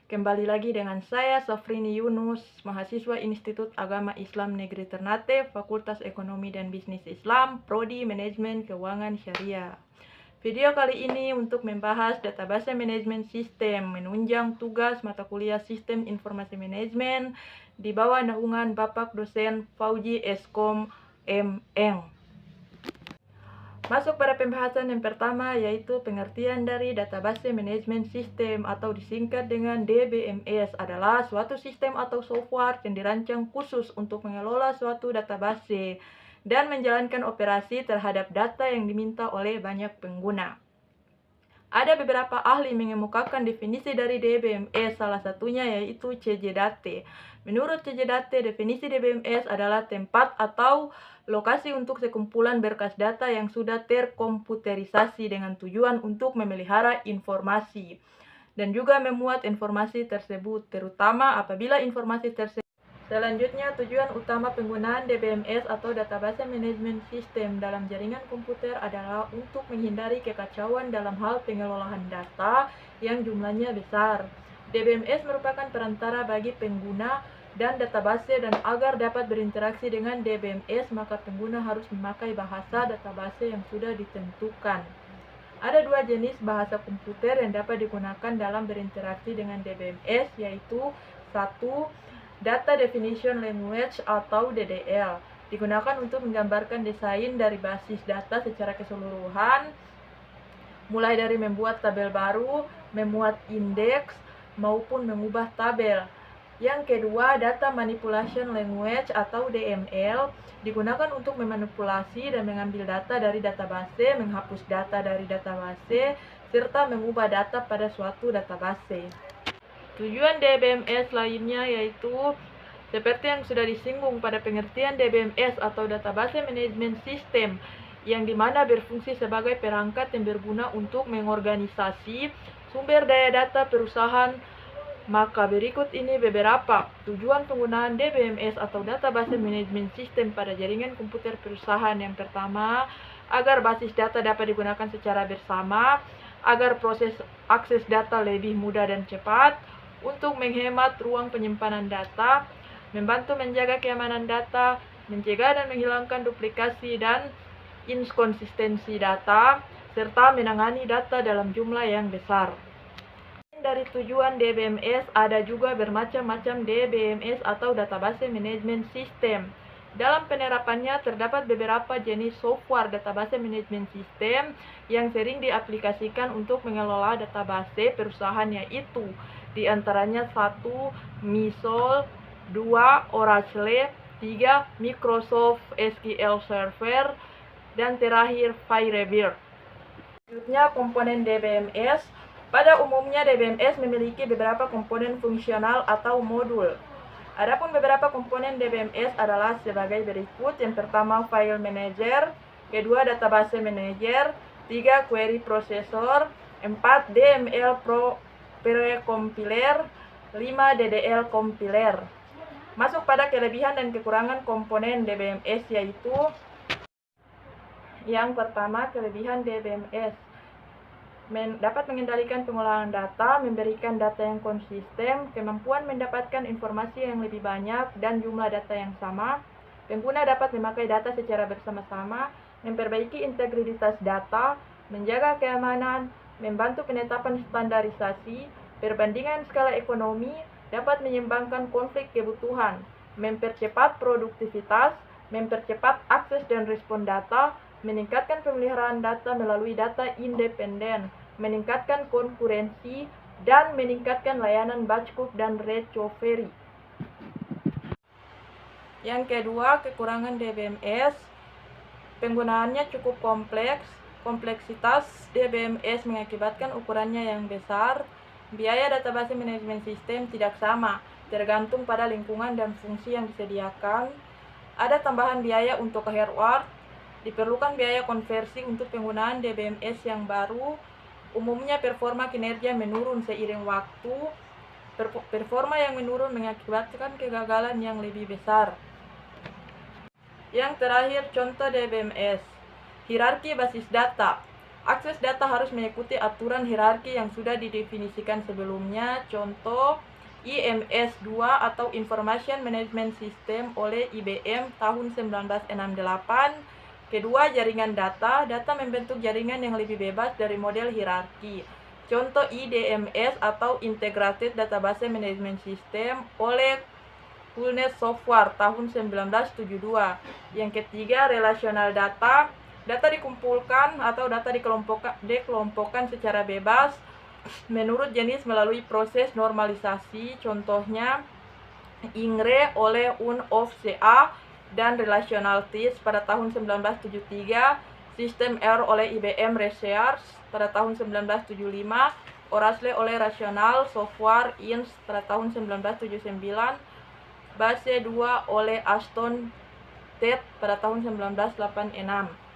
Kembali lagi dengan saya, Safrini Yunus, mahasiswa Institut Agama Islam Negeri Ternate, Fakultas Ekonomi dan Bisnis Islam, Prodi Manajemen Keuangan Syariah. Video kali ini untuk membahas database manajemen sistem, menunjang tugas mata kuliah Sistem Informasi Manajemen di bawah naungan Bapak Dosen Fauji Eskom M.Eng. Masuk pada pembahasan yang pertama, yaitu pengertian dari database manajemen sistem atau disingkat dengan DBMS adalah suatu sistem atau software yang dirancang khusus untuk mengelola suatu database dan menjalankan operasi terhadap data yang diminta oleh banyak pengguna. Ada beberapa ahli mengemukakan definisi dari DBMS, salah satunya yaitu C.J. Date. Menurut C.J. Date, definisi DBMS adalah tempat atau lokasi untuk sekumpulan berkas data yang sudah terkomputerisasi dengan tujuan untuk memelihara informasi dan juga memuat informasi tersebut, terutama apabila informasi tersebut. Selanjutnya, tujuan utama penggunaan DBMS atau Database Management System dalam jaringan komputer adalah untuk menghindari kekacauan dalam hal pengelolaan data yang jumlahnya besar. DBMS merupakan perantara bagi pengguna dan database, dan agar dapat berinteraksi dengan DBMS, maka pengguna harus memakai bahasa database yang sudah ditentukan. Ada dua jenis bahasa komputer yang dapat digunakan dalam berinteraksi dengan DBMS, yaitu satu, Data Definition Language atau DDL, digunakan untuk menggambarkan desain dari basis data secara keseluruhan, mulai dari membuat tabel baru, memuat indeks, maupun mengubah tabel. Yang kedua, Data Manipulation Language atau DML, digunakan untuk memanipulasi dan mengambil data dari database, menghapus data dari database, serta mengubah data pada suatu database. Tujuan DBMS lainnya yaitu seperti yang sudah disinggung pada pengertian DBMS atau Database Management System, yang dimana berfungsi sebagai perangkat yang berguna untuk mengorganisasi sumber daya data perusahaan. Maka berikut ini beberapa tujuan penggunaan DBMS atau Database Management System pada jaringan komputer perusahaan. Yang pertama, agar basis data dapat digunakan secara bersama, agar proses akses data lebih mudah dan cepat, untuk menghemat ruang penyimpanan data, membantu menjaga keamanan data, mencegah dan menghilangkan duplikasi dan inkonsistensi data, serta menangani data dalam jumlah yang besar. Dari tujuan DBMS ada juga bermacam-macam DBMS atau Database Management System. Dalam penerapannya terdapat beberapa jenis software database management system yang sering diaplikasikan untuk mengelola database perusahaan, yaitu di antaranya 1. Misol, 2. Oracle, 3. Microsoft SQL Server, dan terakhir Firebird. Selanjutnya, komponen DBMS. Pada umumnya DBMS memiliki beberapa komponen fungsional atau modul. Adapun beberapa komponen DBMS adalah sebagai berikut. Yang pertama, File Manager, kedua, Database Manager, 3. Query Processor, 4. DML Pre-Compiler, 5. DDL Compiler. Masuk pada kelebihan dan kekurangan komponen DBMS, yaitu yang pertama, kelebihan DBMS dapat mengendalikan pengolahan data, memberikan data yang konsisten, kemampuan mendapatkan informasi yang lebih banyak dan jumlah data yang sama. Pengguna dapat memakai data secara bersama-sama, memperbaiki integritas data, menjaga keamanan, membantu penetapan standarisasi, perbandingan skala ekonomi, dapat menyeimbangkan konflik kebutuhan, mempercepat produktivitas, mempercepat akses dan respon data, meningkatkan pemeliharaan data melalui data independen, meningkatkan konkurensi, dan meningkatkan layanan batch-up dan recovery. Yang kedua, kekurangan DBMS. Penggunaannya cukup kompleks. Kompleksitas DBMS mengakibatkan ukurannya yang besar. Biaya database management system tidak sama, tergantung pada lingkungan dan fungsi yang disediakan. Ada tambahan biaya untuk hardware. Diperlukan biaya konversi untuk penggunaan DBMS yang baru. Umumnya performa kinerja menurun seiring waktu. Performa yang menurun mengakibatkan kegagalan yang lebih besar. Yang terakhir, contoh DBMS. Hierarki basis data. Akses data harus mengikuti aturan hierarki yang sudah didefinisikan sebelumnya. Contoh IMS 2 atau Information Management System oleh IBM tahun 1968. Kedua, jaringan data. Data membentuk jaringan yang lebih bebas dari model hierarki. Contoh IDMS atau Integrated Database Management System oleh Coolness Software tahun 1972. Yang ketiga, relational data. Data dikumpulkan atau data dikelompokkan secara bebas menurut jenis melalui proses normalisasi. Contohnya INGRE oleh Un of CA dan Relational TIS pada tahun 1973, System R oleh IBM Research pada tahun 1975, Oracle oleh Rational Software Inc. pada tahun 1979, Base 2 oleh Aston Ted pada tahun 1986.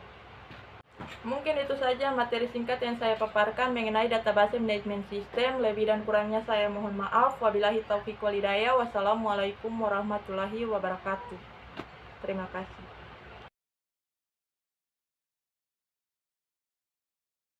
Mungkin itu saja materi singkat yang saya paparkan mengenai database management system. Lebih dan kurangnya saya mohon maaf. Wabillahi taufiq walhidayah. Wassalamualaikum warahmatullahi wabarakatuh. Terima kasih.